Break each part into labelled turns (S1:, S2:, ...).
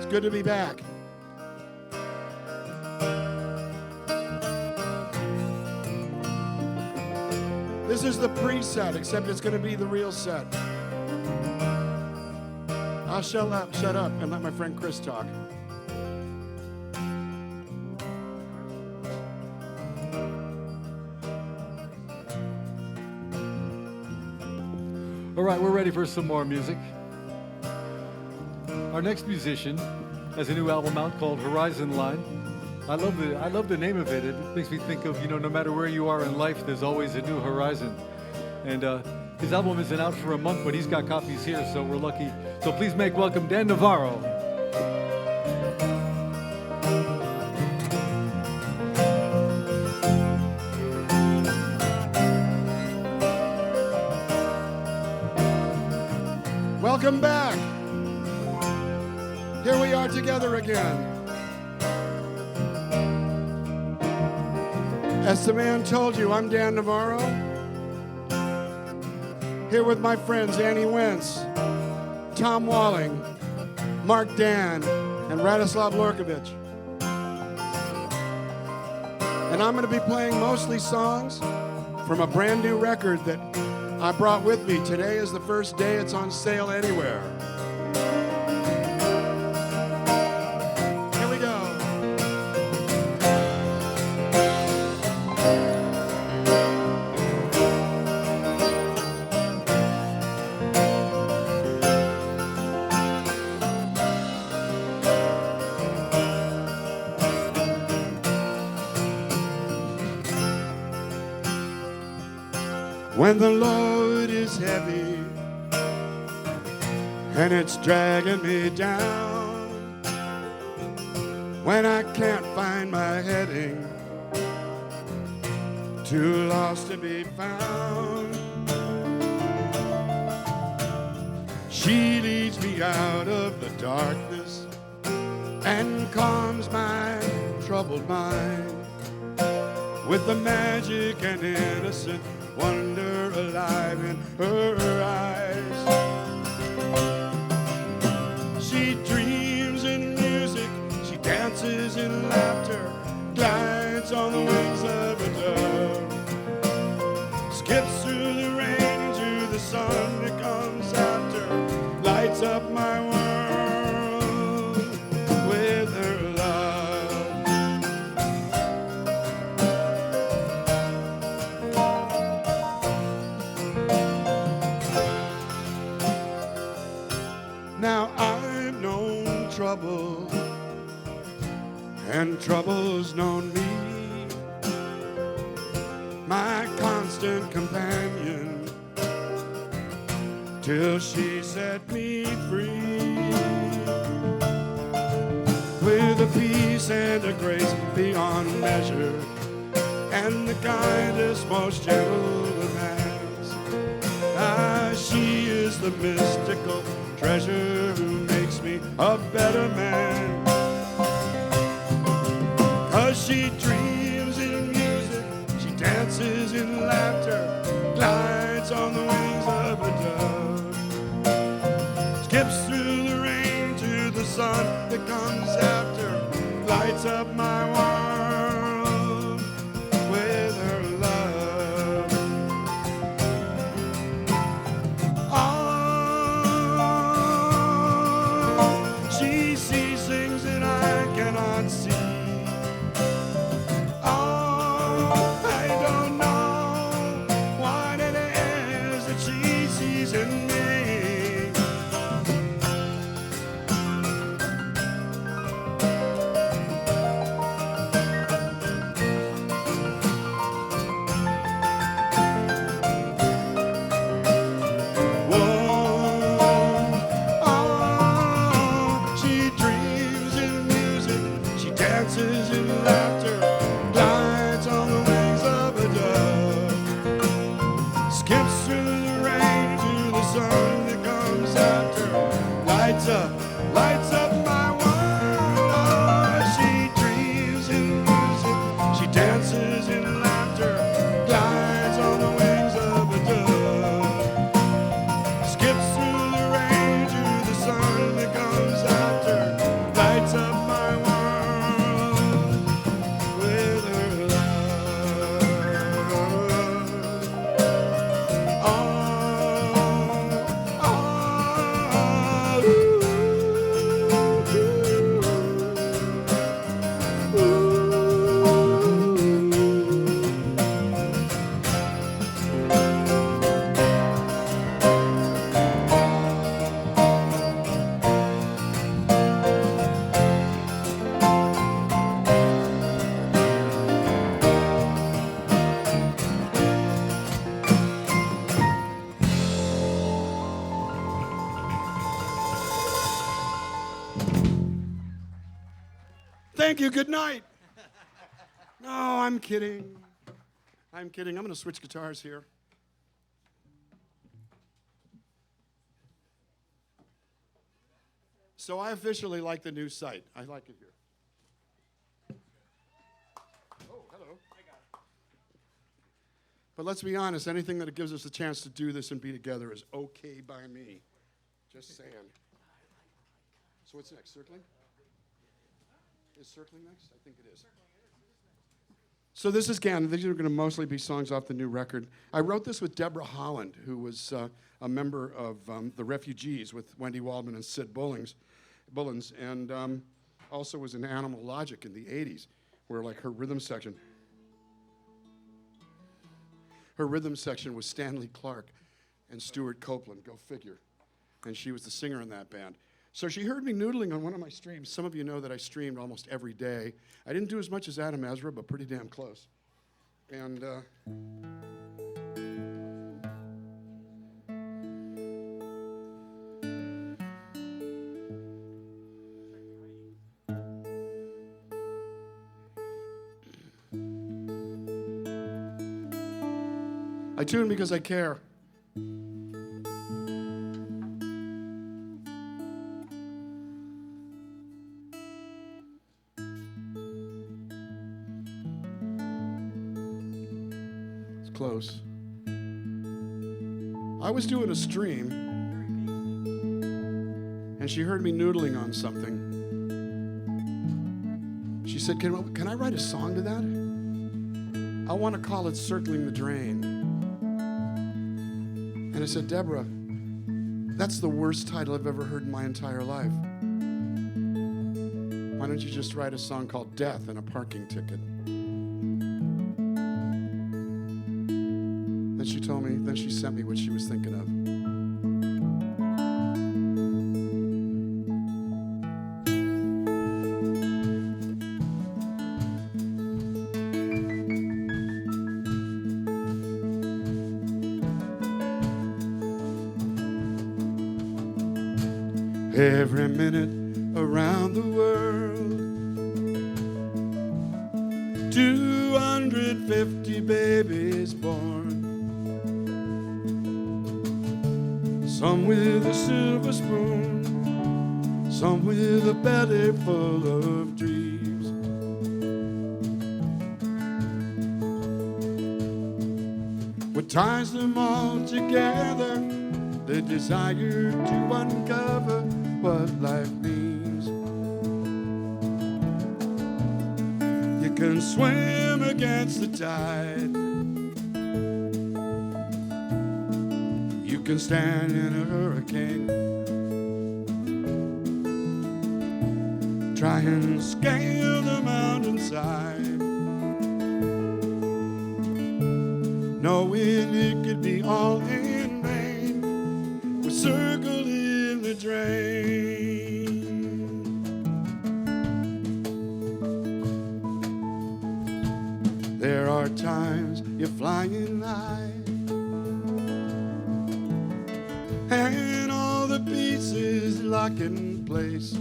S1: Good to be back. This is the pre-set, except it's going to be the real set. I'll shut up, and let my friend Chris talk.
S2: All right, we're ready for some more music. Our next musician has a new album out called Horizon Line. I love the name of it. It makes me think of, no matter where you are in life, there's always a new horizon. And his album isn't out for a month, but he's got copies here, so we're lucky. So please make welcome Dan Navarro.
S1: Welcome back. Here we are together again. As the man told you, I'm Dan Navarro. Here with my friends Annie Wentz, Tom Walling, Mark Dan, and Radislav Lorkovich. And I'm going to be playing mostly songs from a brand new record that I brought with me. Today is the first day it's on sale anywhere. Here we go. When the load is heavy and it's dragging me down, when I can't find my heading, too lost to be found, she leads me out of the darkness and calms my troubled mind with the magic and innocent wonder alive in her eyes. She dreams in music, she dances in laughter, glides on the wings of a dove, skips through the rain into the sun that comes after, lights up my world with her love. Now I've known trouble, and trouble's known me, my constant companion, till she set me free, with a peace and a grace beyond measure, and the kindest, most gentle of hands. She is the mystical treasure who makes me a better man. 'Cause she dreams in music, she dances in laughter, glides on the wings of a dove, skips through the rain to the sun that comes after, lights up my world with her love. She sees things that I cannot see. I don't know what it is that she sees in me. Thank you. Good night. No, I'm kidding. I'm kidding. I'm going to switch guitars here. So I officially like the new site. I like it here. Oh, hello. But let's be honest, anything that gives us a chance to do this and be together is okay by me. Just saying. So what's next? Circling? Is circling next? I think it is. So this is Canada. These are going to mostly be songs off the new record. I wrote this with Deborah Holland, who was a member of the Refugees with Wendy Waldman and Sid Bullins, and also was in Animal Logic in the 80s, where like her rhythm section was Stanley Clarke and Stuart Copeland, go figure. And she was the singer in that band. So she heard me noodling on one of my streams. Some of you know that I streamed almost every day. I didn't do as much as Adam Ezra, but pretty damn close. And I tune because I care. Close. I was doing a stream, and she heard me noodling on something. She said, can I write a song to that? I want to call it Circling the Drain. And I said, Deborah, that's the worst title I've ever heard in my entire life. Why don't you just write a song called Death and a Parking Ticket? She told me, then she sent me what she was thinking of. Every minute around the world, 250 babies born. Some with a silver spoon, some with a belly full of dreams. What ties them all together, the desire to uncover what life means. You can swim against the tide, you can stand in a hurricane, try and scale the mountainside, knowing it could be all in vain. We're circling the drain. There are times you're flying high, and all the pieces lock in place.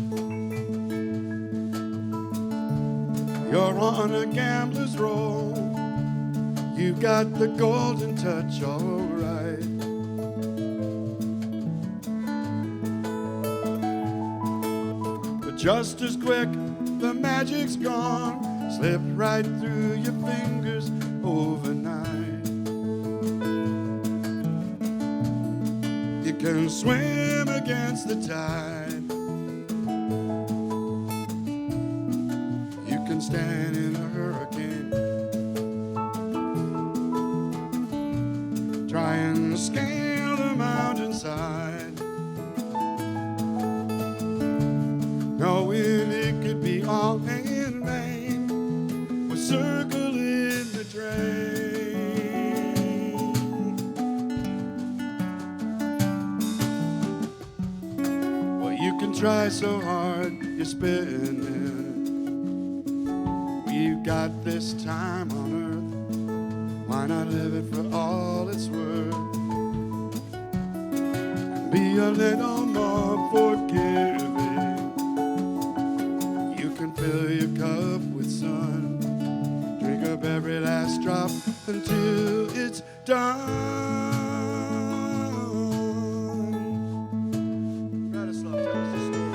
S1: You're on a gambler's roll, you've got the golden touch, all right. But just as quick, the magic's gone, slipped right through your fingers overnight. You can swim against the tide, you can stand in a hurricane, try and scale the mountainside, knowing it could be all in vain. We're circling the drain. Well, you can try so hard, you're spinning. We've got this time on earth, why not live it for all it's worth? And be a little more forgiving. You can fill your cup until it's done. Bratislava, tell us the story.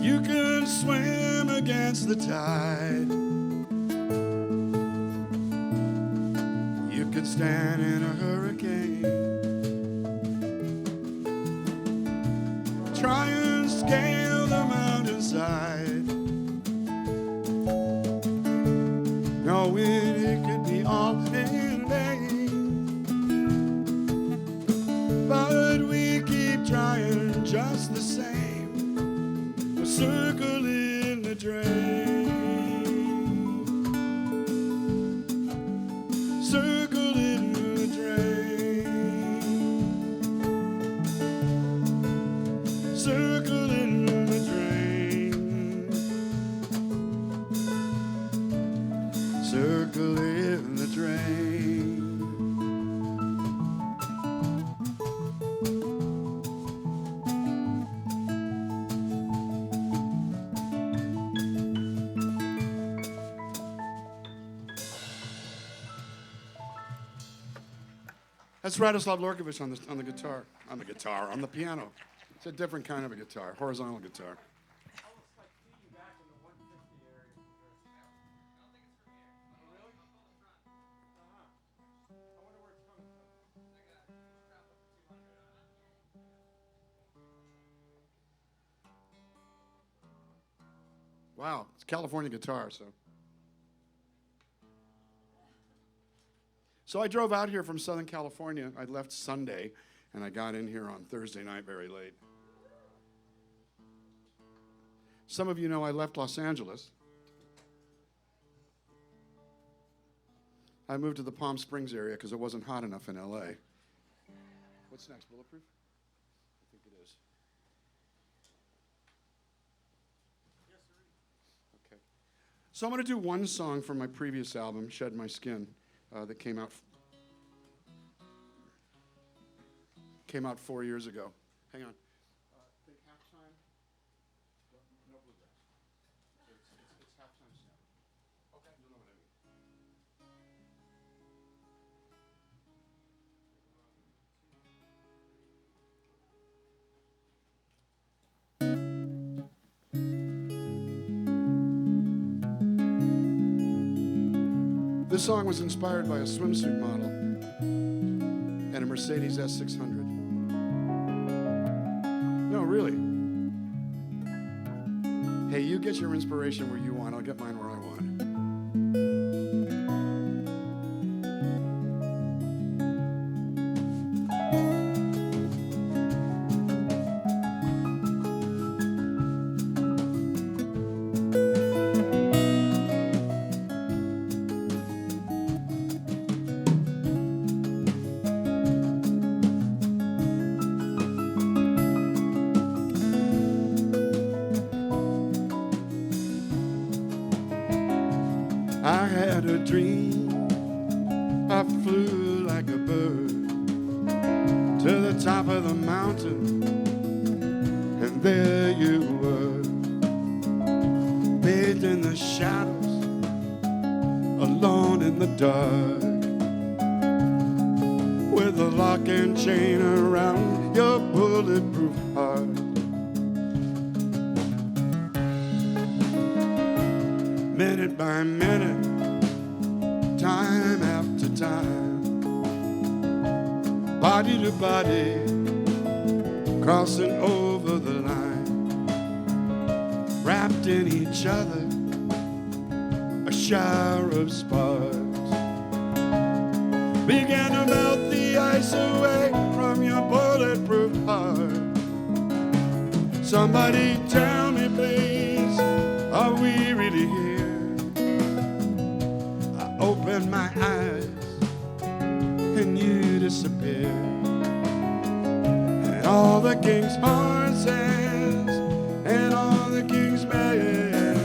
S1: You can swim against the tide. You could stand in a hurricane. Try and scale the mountainside. Knowing it could be all in vain. But we keep trying just the same. A circle in the drain. Circle in the drain. Circle in the drain. Circle in the drain. That's Radoslav Lorkovich on the guitar, on the piano. It's a different kind of a guitar, horizontal guitar. Wow, it's California guitar, so. So I drove out here from Southern California. I left Sunday, and I got in here on Thursday night very late. Some of you know I left Los Angeles. I moved to the Palm Springs area because it wasn't hot enough in LA. What's next, Bulletproof? I think it is. Yes, sir. Okay. So I'm going to do one song from my previous album, Shed My Skin. That came out 4 years ago. Hang on. Think halftime. No bluegrass. It's halftime snap. Okay, you know what I mean. This song was inspired by a swimsuit model and a Mercedes S600. No, really. Hey, you get your inspiration where you want. I'll get mine where I want. I had a dream, I flew like a bird to the top of the mountain, and there you were, bathed in the shadows, alone in the dark, with a lock and chain around your bulletproof heart. Minute by minute, time after time, body to body, crossing over the line, wrapped in each other, a shower of sparks began to melt the ice away from your bulletproof heart. Somebody tell me, please, are we really here? Open my eyes and you disappear. horses and all the king's men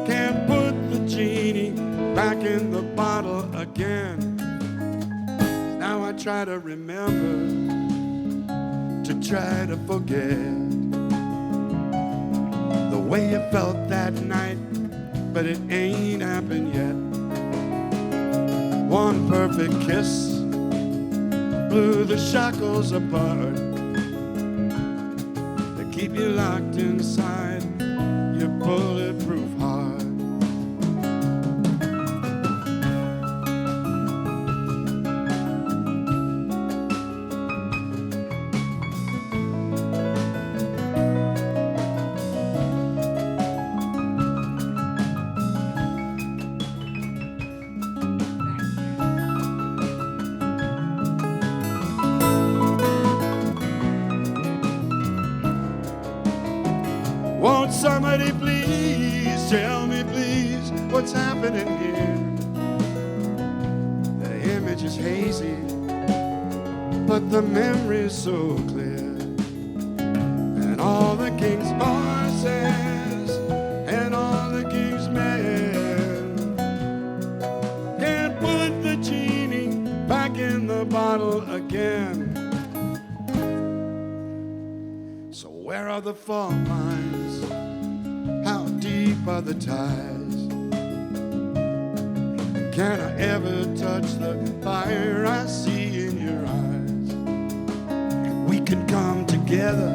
S1: can't put the genie back in the bottle again. Now I try to remember, to try to forget the way you felt that night, but it ain't happened yet. One perfect kiss blew the shackles apart that keep you locked inside your bulletproof heart. Won't somebody please tell me, please, what's happening here? The image is hazy, but the memory's so clear. And all the king's horses and all the king's men can't put the genie back in the bottle again. So where are the fault lines? How deep are the ties? Can I ever touch the fire I see in your eyes? We can come together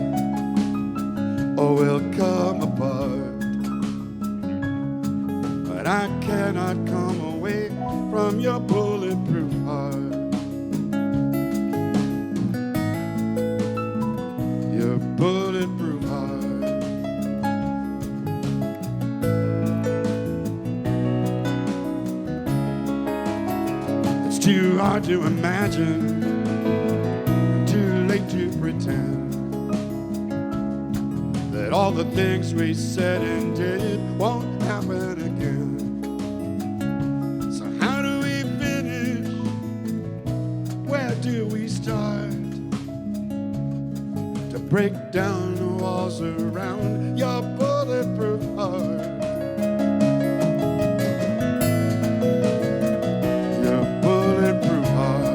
S1: or we'll come apart, but I cannot come away from your bulletproof heart. Your bulletproof heart. It's too hard to imagine, too late to pretend that all the things we said and did won't happen again. So how do we finish? Where do we start? To break down the walls around your bulletproof heart. Your bulletproof heart.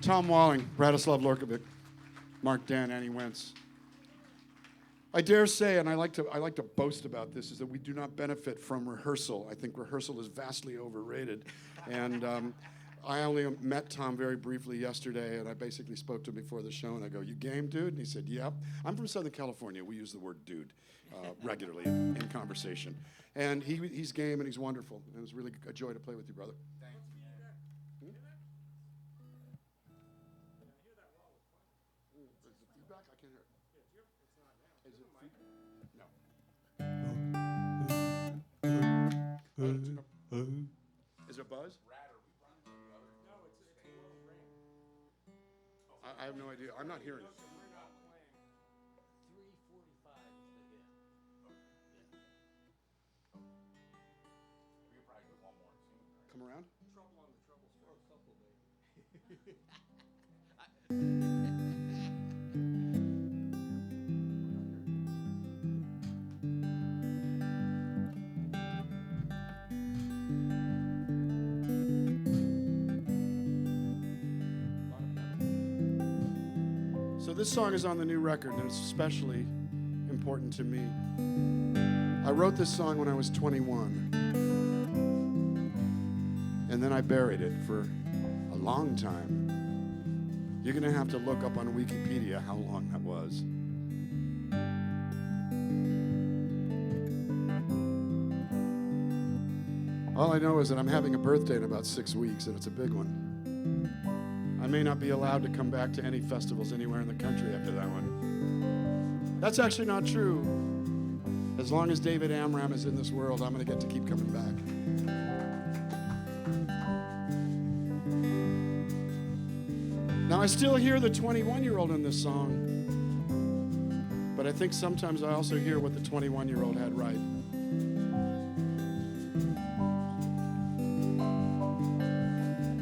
S1: Tom Walling, Bratislav Lorkovic, Mark Dan, Annie Wentz. I dare say, and I like to boast about this, is that we do not benefit from rehearsal. I think rehearsal is vastly overrated. And I only met Tom very briefly yesterday, and I basically spoke to him before the show, and I go, "You game, dude?" And he said, "Yep." I'm from Southern California. We use the word dude regularly in conversation. And he's game, and he's wonderful. And it was really a joy to play with you, brother. Thanks. Feedback? I can't hear it. Is it feedback? No. Is it buzz? I have no idea. I'm not hearing it. Come around? Trouble on the trouble stroke. So So this song is on the new record, and it's especially important to me. I wrote this song when I was 21, and then I buried it for a long time. You're going to have to look up on Wikipedia how long that was. All I know is that I'm having a birthday in about 6 weeks, and it's a big one. I may not be allowed to come back to any festivals anywhere in the country after that one. That's actually not true. As long as David Amram is in this world, I'm going to get to keep coming back. Now, I still hear the 21-year-old in this song, but I think sometimes I also hear what the 21-year-old had right.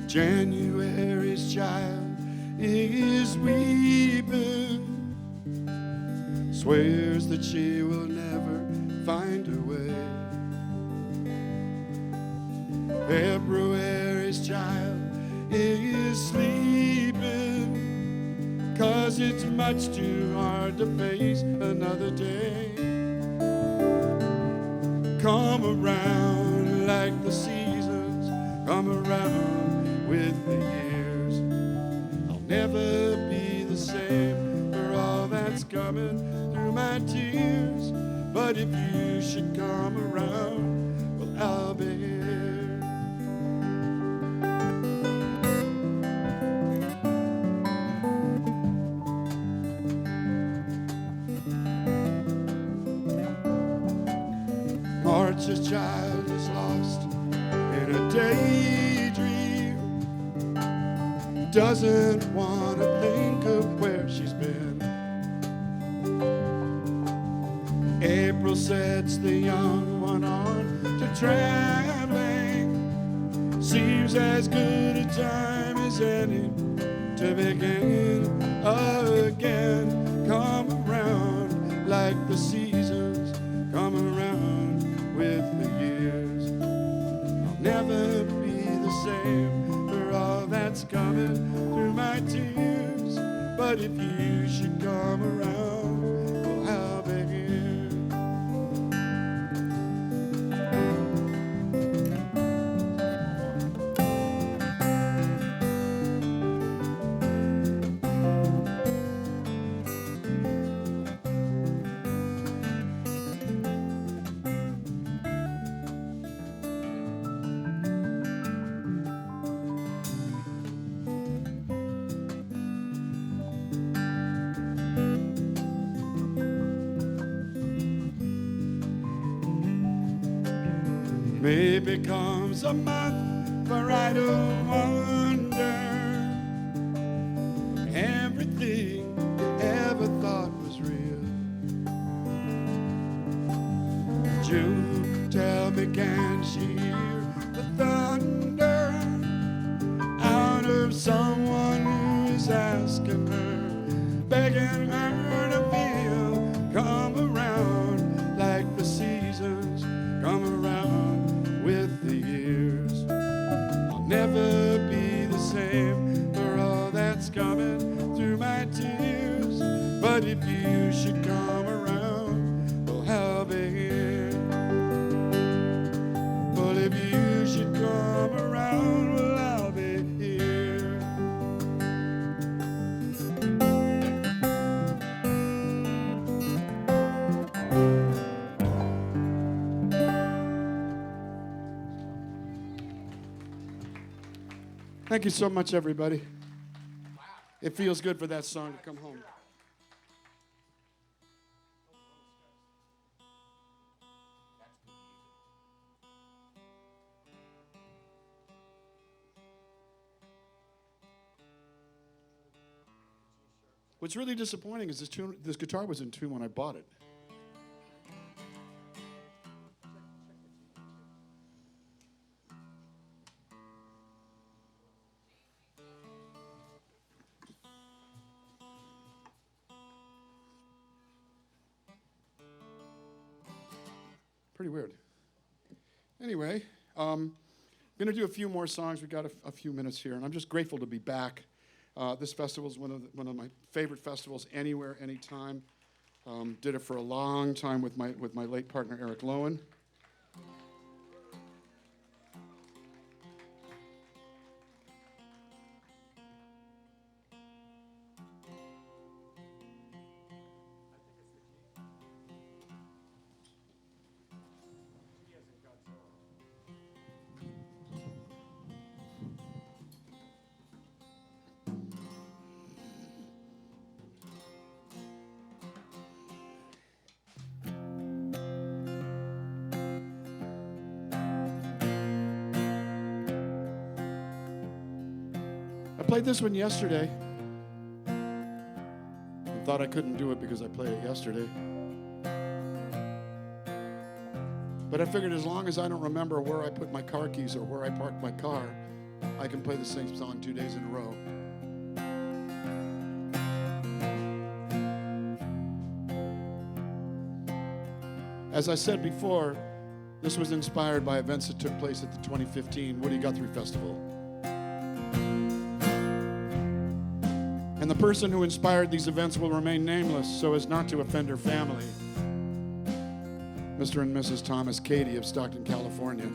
S1: January's child is weeping, swears that she will never find her way. February's child is sleeping, 'cause it's much too hard to face another day. Come around like the seasons come around with the years. I'll never be the same for all that's coming through my tears. But if you should come around, well, I'll be here. March's child is lost in a daydream, doesn't want to think of where she's been. April sets the young one on to traveling, seems as good a time as any to begin again. Come around like the seasons come around with the years. I'll never be the same for all that's coming through my tears. But if you should come around, well, I'll be here. Maybe comes a month for idle wonder. Everything you ever thought was real. June, tell me, can she hear the thunder out of someone who is asking her, begging her to feel? Come around like the seasons come around with the years. I'll never be the same for all that's coming through my tears. But if you should come around, well, I'll be here. Well, if you should come around, well, I'll be here. Thank you so much, everybody. It feels good for that song to come home. What's really disappointing is this guitar was in tune when I bought it. Pretty weird. Anyway, I'm going to do a few more songs. We've got a few minutes here, and I'm just grateful to be back This festival is one of my favorite festivals anywhere, anytime. Did it for a long time with my late partner Eric Lowen. I played this one yesterday. I thought I couldn't do it because I played it yesterday. But I figured as long as I don't remember where I put my car keys or where I parked my car, I can play the same song 2 days in a row. As I said before, this was inspired by events that took place at the 2015 Woody Guthrie Festival. And the person who inspired these events will remain nameless so as not to offend her family. Mr. and Mrs. Thomas Cady of Stockton, California.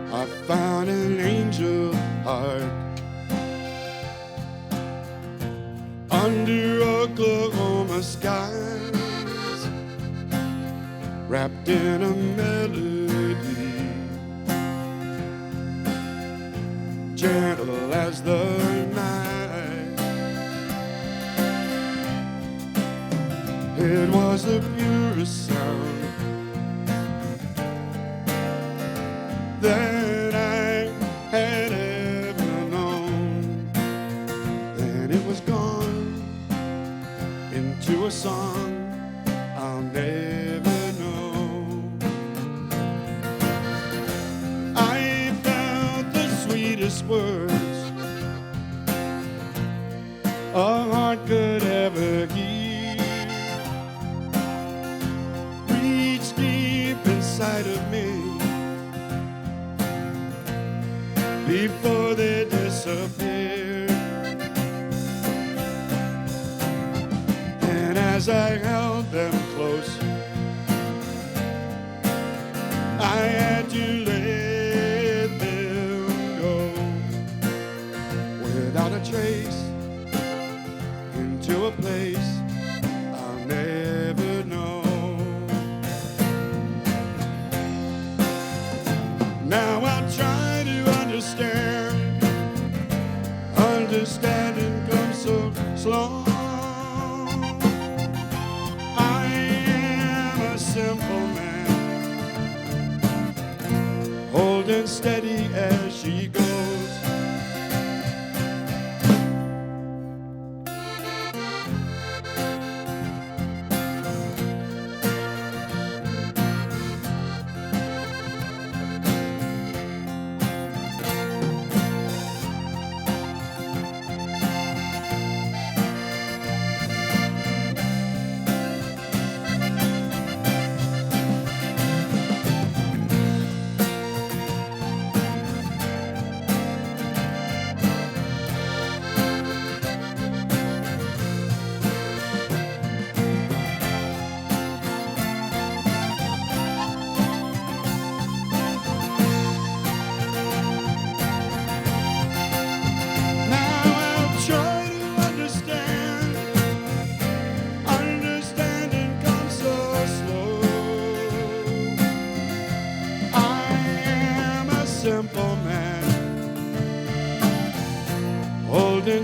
S1: I found an angel heart under Oklahoma skies, wrapped in a melody, gentle as the night. It was the purest sound that I had ever known, and it was gone into a song I'll never know. I felt the sweetest words a heart could ever hear, reach deep inside of me before they disappear. And as I held them close, I had to let them go without a trace into a place I'll never know. Now I'll try to understand. Understanding comes so slow. I am a simple man, holding steady as she goes.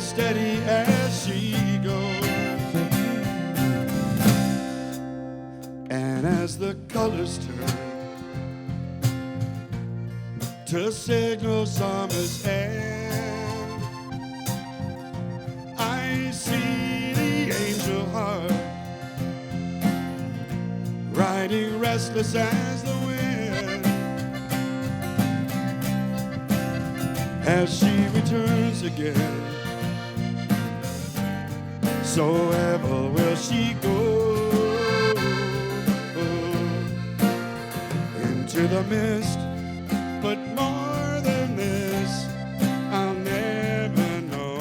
S1: Steady as she goes, and as the colors turn to signal summer's end, I see the angel heart riding restless as the wind, as she returns again. So ever will she go into the mist, but more than this, I'll never know.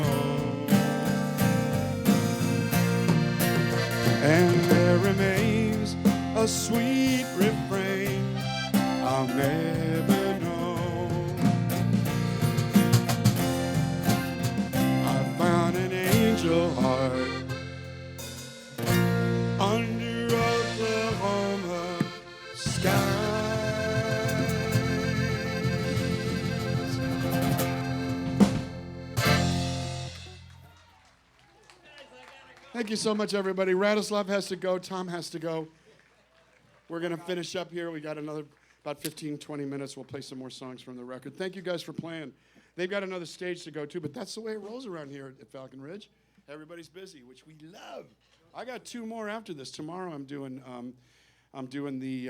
S1: And there remains a sweet refrain I'll never know. I found an angel heart under Oklahoma skies. Thank you so much, everybody. Radislav has to go. Tom has to go. We're going to finish up here. We got another about 15, 20 minutes. We'll play some more songs from the record. Thank you guys for playing. They've got another stage to go to, but that's the way it rolls around here at Falcon Ridge. Everybody's busy, which we love. I got 2 more after this. Tomorrow I'm doing the,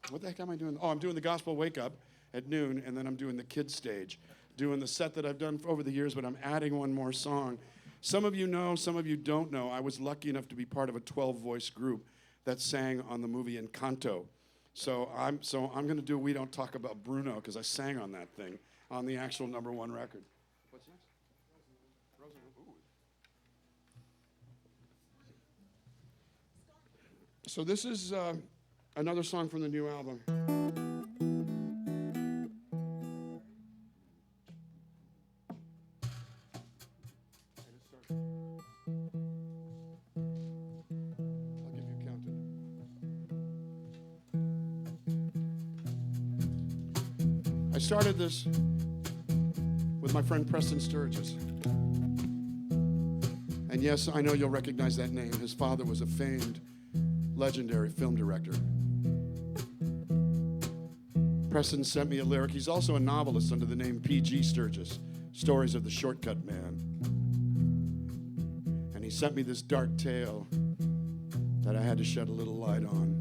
S1: what the heck am I doing? Oh, I'm doing the Gospel Wake Up at noon, and then I'm doing the kids stage, doing the set that I've done over the years, but I'm adding one more song. Some of you know, some of you don't know. I was lucky enough to be part of a 12-voice group that sang on the movie Encanto. So I'm going to do We Don't Talk About Bruno, because I sang on that thing on the actual #1 record. What's next? Ooh. So this is another song from the new album. I'll give you a countdown. I started this with my friend Preston Sturgis. And yes, I know you'll recognize that name. His father was a famed, legendary film director. Preston sent me a lyric. He's also a novelist under the name P.G. Sturgis, Stories of the Shortcut Man. And he sent me this dark tale that I had to shed a little light on.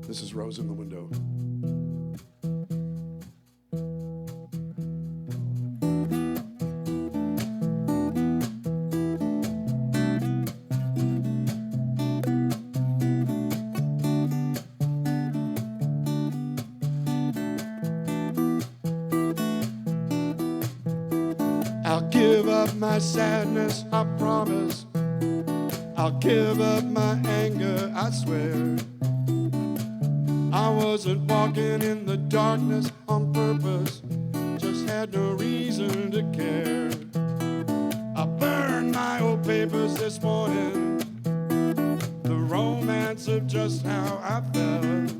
S1: This is Rose in the Window. I'll give up my sadness, I promise. I'll give up my anger, I swear. I wasn't walking in the darkness on purpose, just had no reason to care. I burned my old papers this morning, the romance of just how I felt.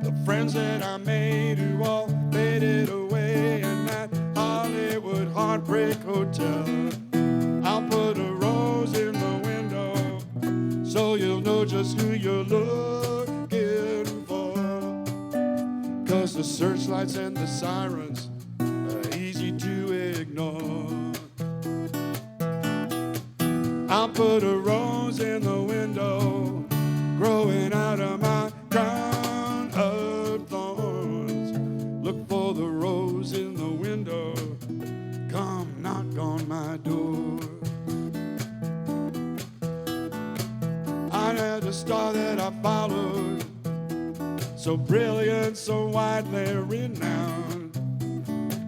S1: The friends that I made who all faded away in that Hollywood Heartbreak Hotel. I'll put a rose in the window so you'll know just who you're looking for. 'Cause the searchlights and the sirens are easy to ignore. I'll put a rose in the window growing out of my crown of thorns. Look for the rose in the window, come knock on my door. I had a star that I followed, so brilliant, so widely renowned.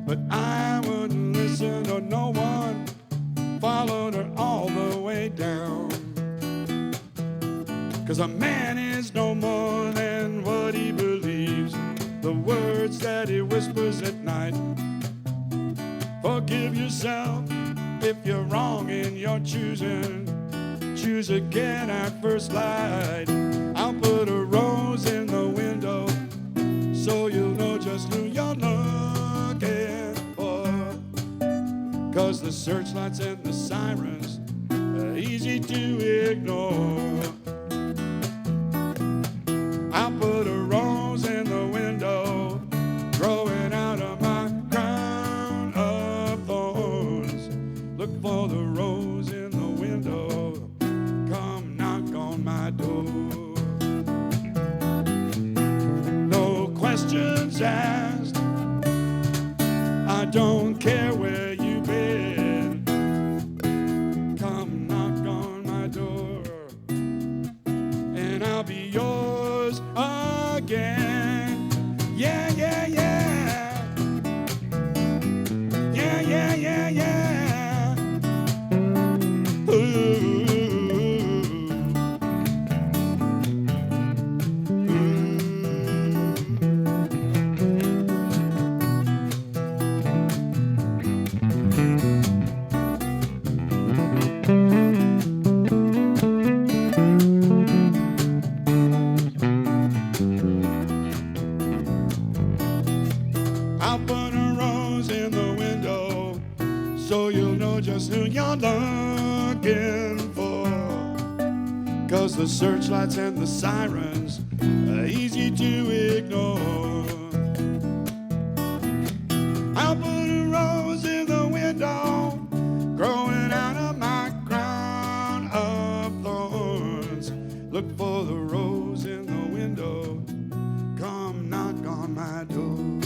S1: But I wouldn't listen to no one, followed her all the way down. 'Cause a man is no more than what he believes, the words that he whispers at night. Forgive yourself if you're wrong in your choosing. Choose again at first light. I'll put a rose in the window so you'll know just who you're looking for. 'Cause the searchlights and the sirens are easy to ignore. I'll put a rose in the window growing out of my crown of thorns. Look for the rose in the window, come knock on my door. No questions asked, I again. Yeah, yeah, yeah. Yeah, yeah, yeah, yeah. Ooh. I'll put a rose in the window so you'll know just who you're looking for. 'Cause the searchlights and the sirens are easy to ignore. I'll put a rose in the window growing out of my crown of thorns. Look for the rose in the window. Come knock on my door.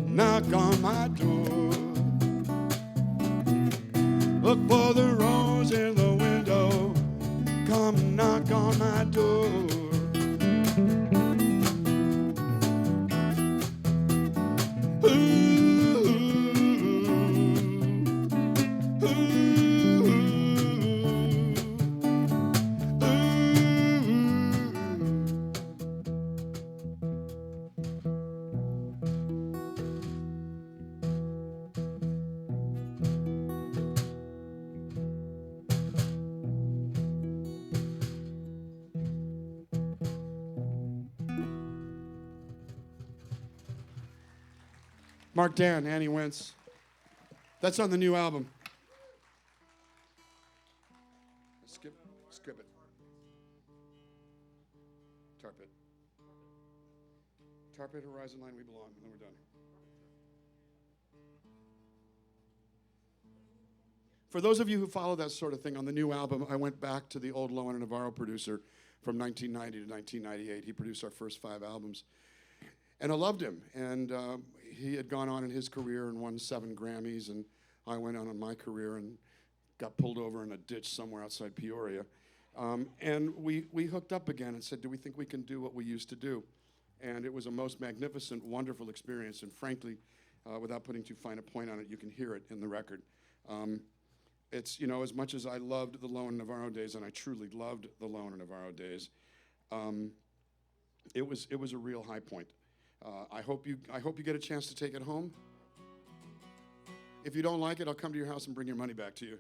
S1: Knock on my door. Look for the rose in the window. Come knock on my door. Ooh, ooh, ooh, ooh. Mark Dan, Annie Wentz. That's on the new album. Skip it. Tarp it, Horizon Line, we belong, and then we're done. For those of you who follow that sort of thing, on the new album, I went back to the old Lowen and Navarro producer from 1990 to 1998. He produced our first 5 albums. And I loved him. And he had gone on in his career and won 7 Grammys. And I went on in my career and got pulled over in a ditch somewhere outside Peoria. And we hooked up again and said, do we think we can do what we used to do? And it was a most magnificent, wonderful experience. And frankly, without putting too fine a point on it, you can hear it in the record. It's, you know, as much as I loved the Lowen and Navarro days, and I truly loved the Lowen and Navarro days, it was a real high point. I hope you get a chance to take it home. If you don't like it, I'll come to your house and bring your money back to you.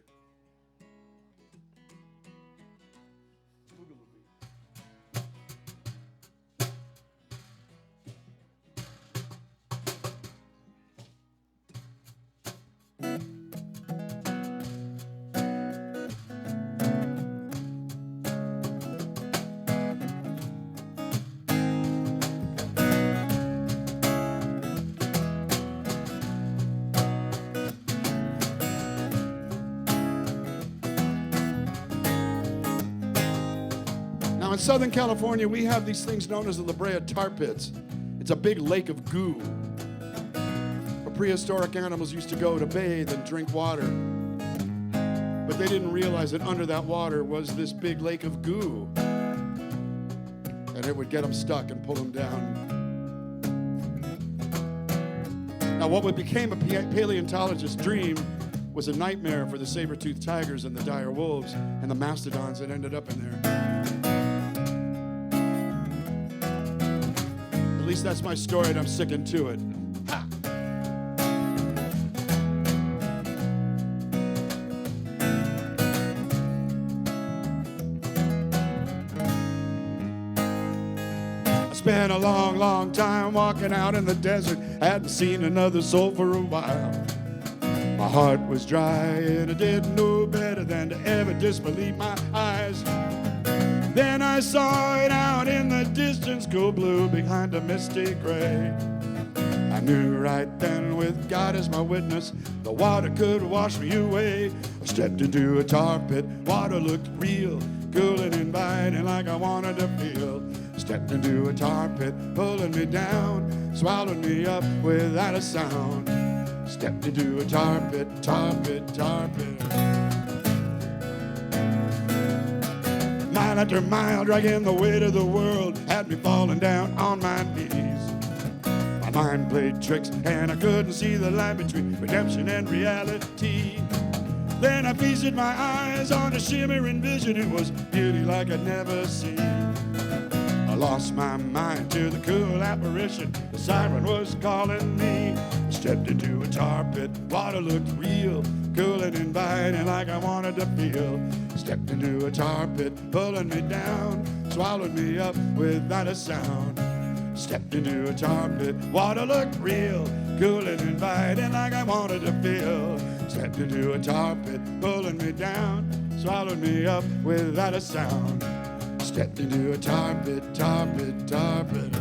S1: In Southern California, we have these things known as the La Brea tar pits. It's a big lake of goo where prehistoric animals used to go to bathe and drink water. But they didn't realize that under that water was this big lake of goo. And it would get them stuck and pull them down. Now, what became a paleontologist's dream was a nightmare for the saber-toothed tigers and the dire wolves and the mastodons that ended up in there. At least that's my story, and I'm sticking to it. Ha. I spent a long, long time walking out in the desert. I hadn't seen another soul for a while. My heart was dry, and I didn't know better than to ever disbelieve my eyes. Then I saw it out in the distance, cool blue behind a misty gray. I knew right then, with God as my witness, the water could wash me away. I stepped into a tar pit, water looked real, cool and inviting like I wanted to feel. Stepped into a tar pit, pulling me down, swallowed me up without a sound. Stepped into a tar pit, tar pit, tar pit. My Mile after mile, dragging the weight of the world, had me falling down on my knees. My mind played tricks, and I couldn't see the line between redemption and reality. Then I feasted my eyes on a shimmering vision. It was beauty like I'd never seen. I lost my mind to the cool apparition. The siren was calling me. I stepped into a tar pit. Water looked real, cool and inviting like I wanted to feel. Stepped into a tar pit, pulling me down, swallowed me up without a sound. Stepped into a tar pit. Water looked real, cool and inviting like I wanted to feel. Stepped into a tar pit, pulling me down, swallowed me up without a sound. Stepped into a tar pit, tar pit, tar pit.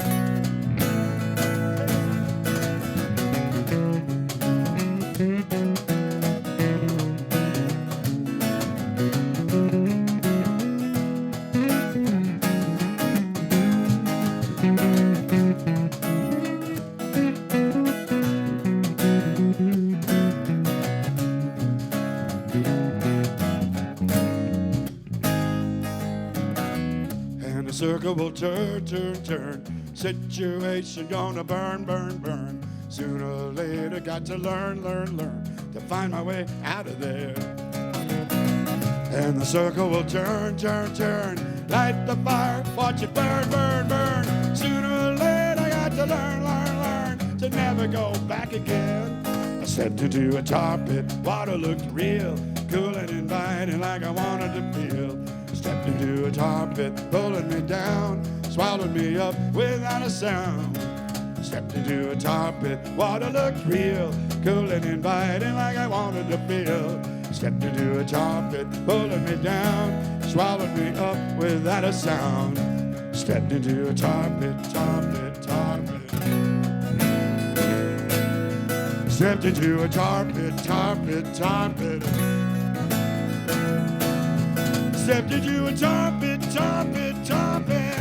S1: Circle will turn, turn, turn. Situation gonna burn, burn, burn. Sooner or later, got to learn, learn, learn to find my way out of there. And the circle will turn, turn, turn. Light the fire, watch it burn, burn, burn. Sooner or later, I got to learn, learn, learn to never go back again. I stepped into a tar pit. Water looked real, cool and inviting like I wanted to feel. Stepped into a tar pit, pulling me down, swallowed me up without a sound. Stepped into a tar pit, water looked real, cool and inviting like I wanted to feel. Stepped into a tar pit, pulling me down, swallowed me up without a sound. Stepped into a tar pit, tar pit, tar pit. Stepped into a tar pit, tar pit, tar pit. Stepped into a tar pit, tar pit, tar pit.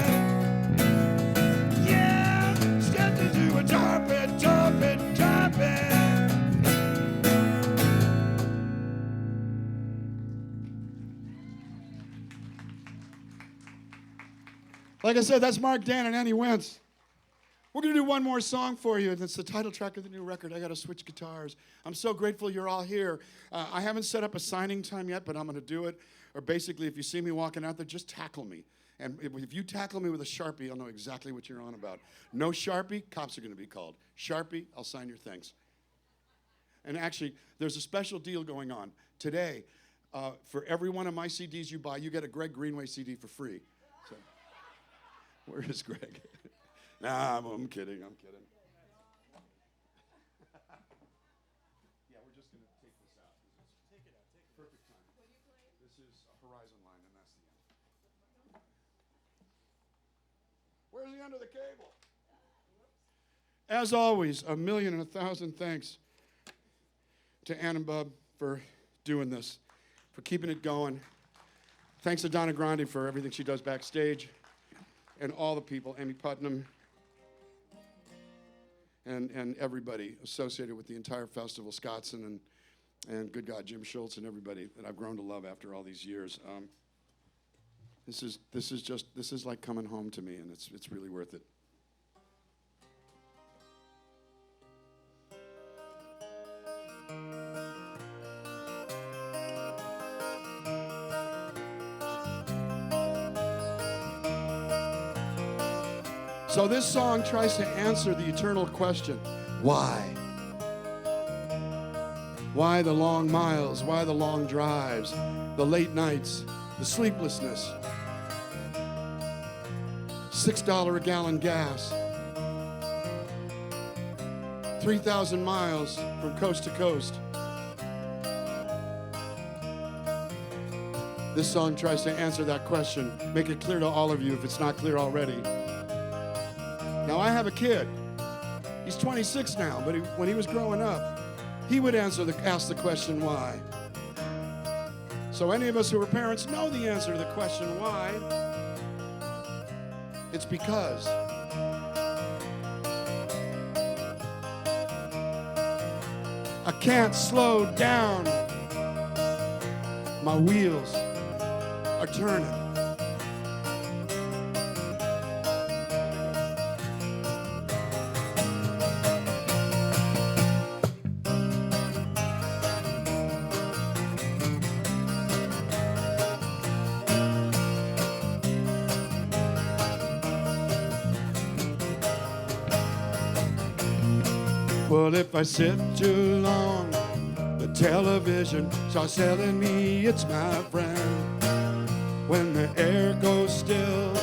S1: Yeah, stepped into a tar pit, tar pit, tar pit. Like I said, that's Mark Dan and Annie Wentz. We're going to do one more song for you. It's the title track of the new record. I got to switch guitars. I'm so grateful you're all here. I haven't set up a signing time yet, but I'm going to do it. Or basically, if you see me walking out there, just tackle me. And if you tackle me with a Sharpie, I'll know exactly what you're on about. No Sharpie, cops are going to be called. Sharpie, I'll sign your things. And actually, there's a special deal going on. Today, for every one of my CDs you buy, you get a Greg Greenway CD for free. So, where is Greg? Nah, I'm kidding. I'm kidding. Yeah, we're just going to take this out. Take it out. Perfect time. This is a horizon line, and that's the end. Where's the end of the cable? As always, 1,000,000 and 1,000 thanks to Ann and Bub for doing this, for keeping it going. Thanks to Donna Grande for everything she does backstage, and all the people, Amy Putnam, and everybody associated with the entire festival, Scottson and good God, Jim Schultz and everybody that I've grown to love after all these years. This is like coming home to me, and it's really worth it. So this song tries to answer the eternal question, why? Why the long miles? Why the long drives? The late nights? The sleeplessness? $6 a gallon gas? 3,000 miles from coast to coast? This song tries to answer that question, make it clear to all of you if it's not clear already. Now, I have a kid. He's 26 now, but when he was growing up, he would ask the question, why? So any of us who are parents know the answer to the question, why? It's because. I can't slow down. My wheels are turning. Well, if I sit too long, the television starts telling me it's my friend. When the air goes still,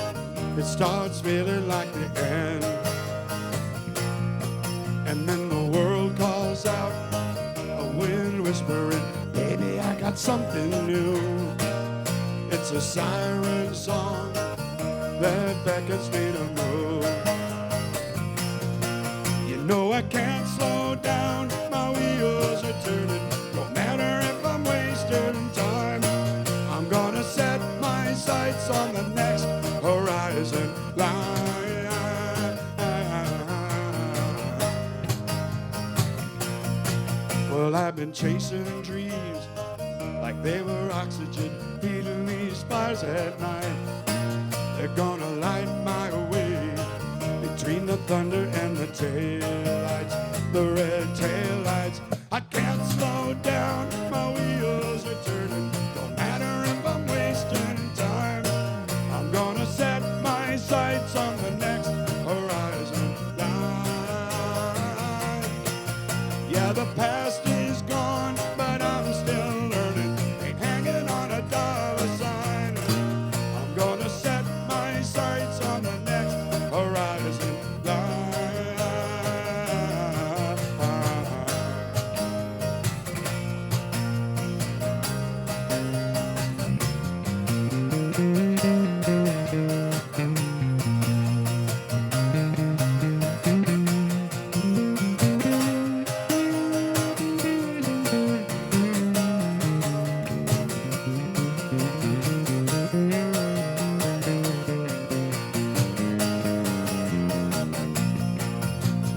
S1: it starts feeling like the end. And then the world calls out, a wind whispering, baby, I got something new. It's a siren song that beckons me to move. You know I can't slow down, my wheels are turning. No matter if I'm wasting time, I'm gonna set my sights on the next horizon line. Well, I've been chasing dreams like they were oxygen, heating these fires at night. They're gonna light my way between the thunder and the taillights, the red taillights. I can't slow down, my wheels are turning. Don't matter if I'm wasting time, I'm gonna set my sights on the next horizon line. Yeah, the past is gone, but I'm still learning. Ain't hanging on a dollar sign. I'm gonna set my sights on the next horizon line.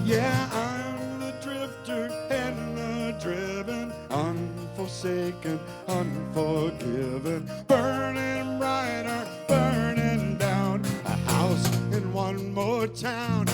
S1: Yeah, I'm the drifter and the driven, unforsaken, unforgiven, burning brighter, burning down, a house in one more town.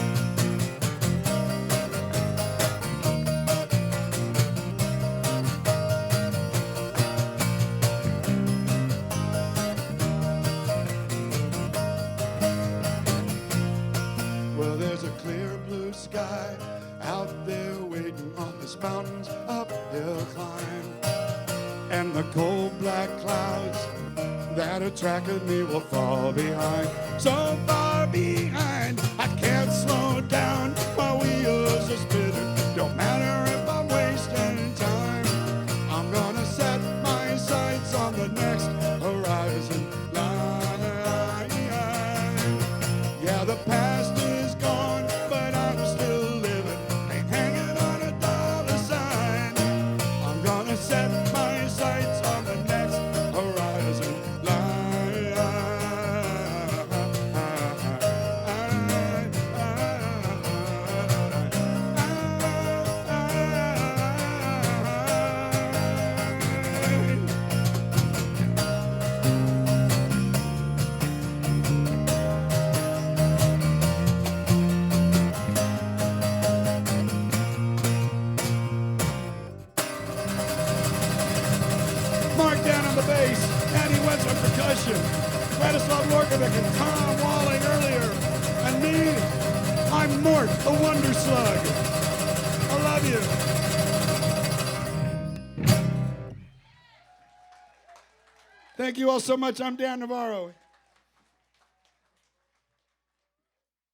S1: Well, there's a clear blue sky out there waiting on this mountain's uphill climb. And the cold black clouds that attracted me will fall behind. So far behind, I can't slow down, my wheels are spinning. Don't matter if I'm wasting time, I'm gonna set my sights on the next horizon line. Yeah, the past is gone, but I'm still living. Ain't hanging on a dollar sign. I'm gonna set my sights on the next horizon line. Mark down on the bass, Andy Wentz on percussion, Vladislav Lorkovic and Tom Walling earlier, and me, I'm Mort, the Wonder Slug. I love you. Thank you all so much. I'm Dan Navarro.